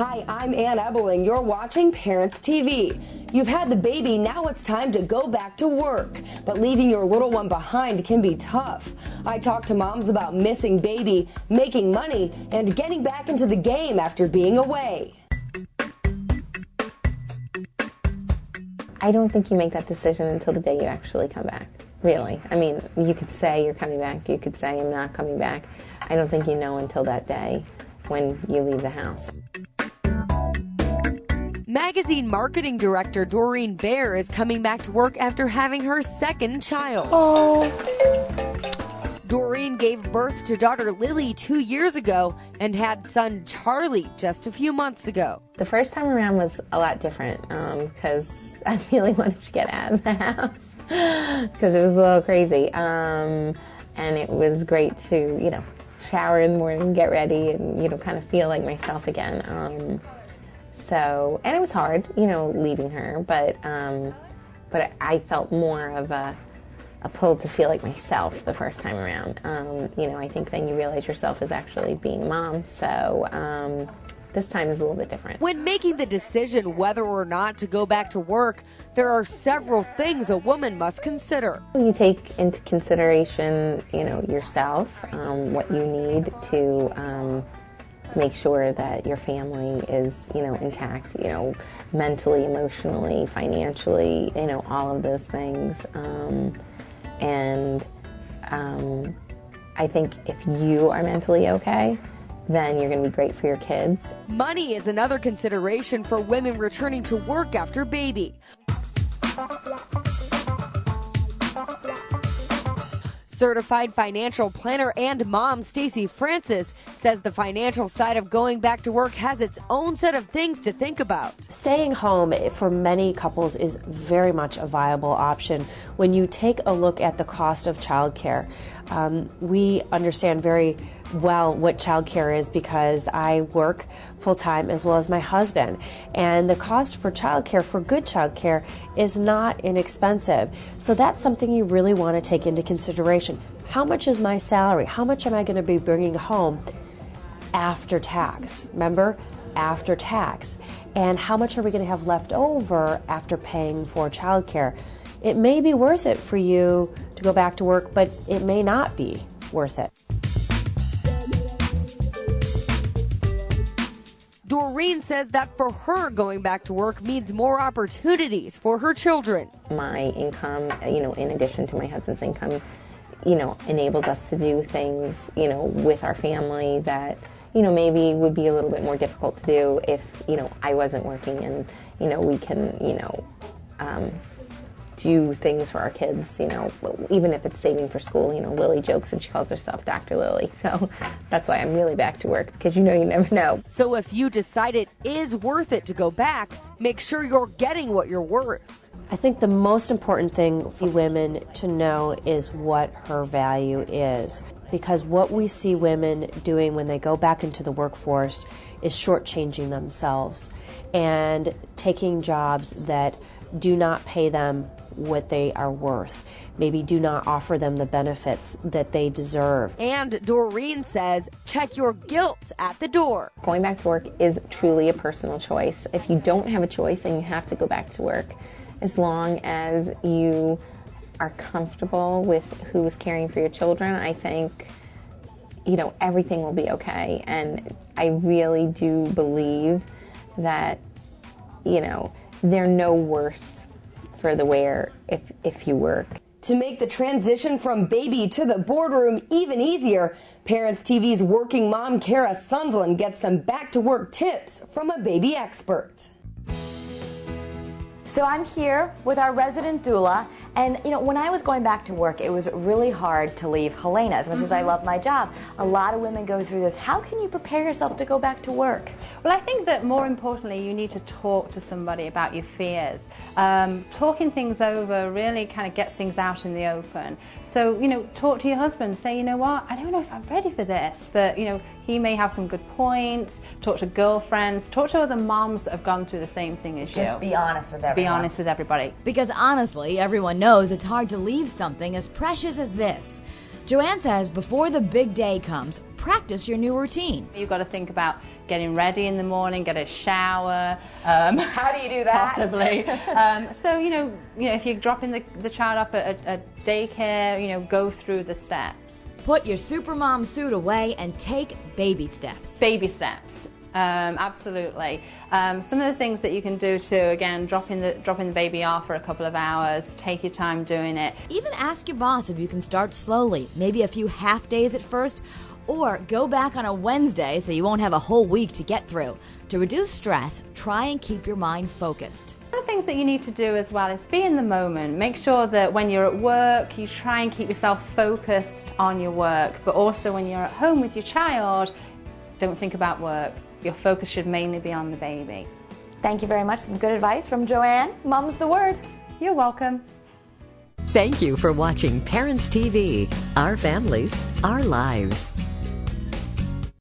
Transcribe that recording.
Hi, I'm Ann Ebeling. You're watching Parents TV. You've had the baby, now it's time to go back to work. But leaving your little one behind can be tough. I talked to moms about missing baby, making money, and getting back into the game after being away. I don't think you make that decision until the day you actually come back, really. I mean, you could say you're coming back, you could say I'm not coming back. I don't think you know until that day when you leave the house. Magazine marketing director Doreen Baer is coming back to work after having her second child. Oh. Doreen gave birth to daughter Lily 2 years ago and had son Charlie just a few months ago. The first time around was a lot different because I really wanted to get out of the house because it was a little crazy. And it was great to, shower in the morning, get ready, and, kind of feel like myself again. And it was hard, leaving her, but I felt more of a pull to feel like myself the first time around. I think then you realize yourself as actually being a mom, so this time is a little bit different. When making the decision whether or not to go back to work, there are several things a woman must consider. You take into consideration, yourself, what you need to make sure that your family is, intact, mentally, emotionally, financially, all of those things. I think if you are mentally okay, then you're going to be great for your kids. Money is another consideration for women returning to work after baby. Certified financial planner and mom Stacey Francis says the financial side of going back to work has its own set of things to think about. Staying home for many couples is very much a viable option. When you take a look at the cost of childcare, we understand very well what childcare is because I work full-time as well as my husband. And the cost for childcare, for good childcare, is not inexpensive. So that's something you really want to take into consideration. How much is my salary? How much am I going to be bringing home after tax? Remember, after tax. And how much are we going to have left over after paying for childcare? It may be worth it for you to go back to work, but it may not be worth it. Doreen says that for her, going back to work means more opportunities for her children. My income, in addition to my husband's income, enables us to do things, with our family that, maybe would be a little bit more difficult to do if, I wasn't working and, we can, do things for our kids, even if it's saving for school. Lily jokes and she calls herself Dr. Lily. So that's why I'm really back to work, because you never know. So if you decide it is worth it to go back, make sure you're getting what you're worth. I think the most important thing for women to know is what her value is. Because what we see women doing when they go back into the workforce is shortchanging themselves and taking jobs that do not pay them what they are worth, maybe do not offer them the benefits that they deserve. And Doreen says, check your guilt at the door. Going back to work is truly a personal choice. If you don't have a choice and you have to go back to work, as long as you are comfortable with who is caring for your children, I think, everything will be okay. And I really do believe that, they're no worse for the wear if you work. To make the transition from baby to the boardroom even easier, Parents TV's working mom Kara Sundlund gets some back-to-work tips from a baby expert. So I'm here with our resident doula, and when I was going back to work, it was really hard to leave Helena. As much as I love my job, a lot of women go through this. How can you prepare yourself to go back to work? Well, I think that more importantly, you need to talk to somebody about your fears. Talking things over really kind of gets things out in the open. So, talk to your husband. Say, you know what, I don't know if I'm ready for this, but, he may have some good points. Talk to girlfriends. Talk to other moms that have gone through the same thing as you. Just be honest with everyone. Be honest with everybody. Because honestly, everyone knows it's hard to leave something as precious as this. Joanne says before the big day comes, practice your new routine. You've got to think about getting ready in the morning, get a shower. How do you do that? Possibly. So, if you're dropping the child off at daycare, go through the steps. Put your supermom suit away and take baby steps. Baby steps. Absolutely. Some of the things that you can do too, again, dropping the baby off for a couple of hours, take your time doing it. Even ask your boss if you can start slowly, maybe a few half days at first, or go back on a Wednesday so you won't have a whole week to get through. To reduce stress, try and keep your mind focused. One of the things that you need to do as well is be in the moment. Make sure that when you're at work, you try and keep yourself focused on your work, but also when you're at home with your child, don't think about work. Your focus should mainly be on the baby. Thank you very much. Some good advice from Joanne. Mom's the word. You're welcome. Thank you for watching Parents TV. Our families, our lives.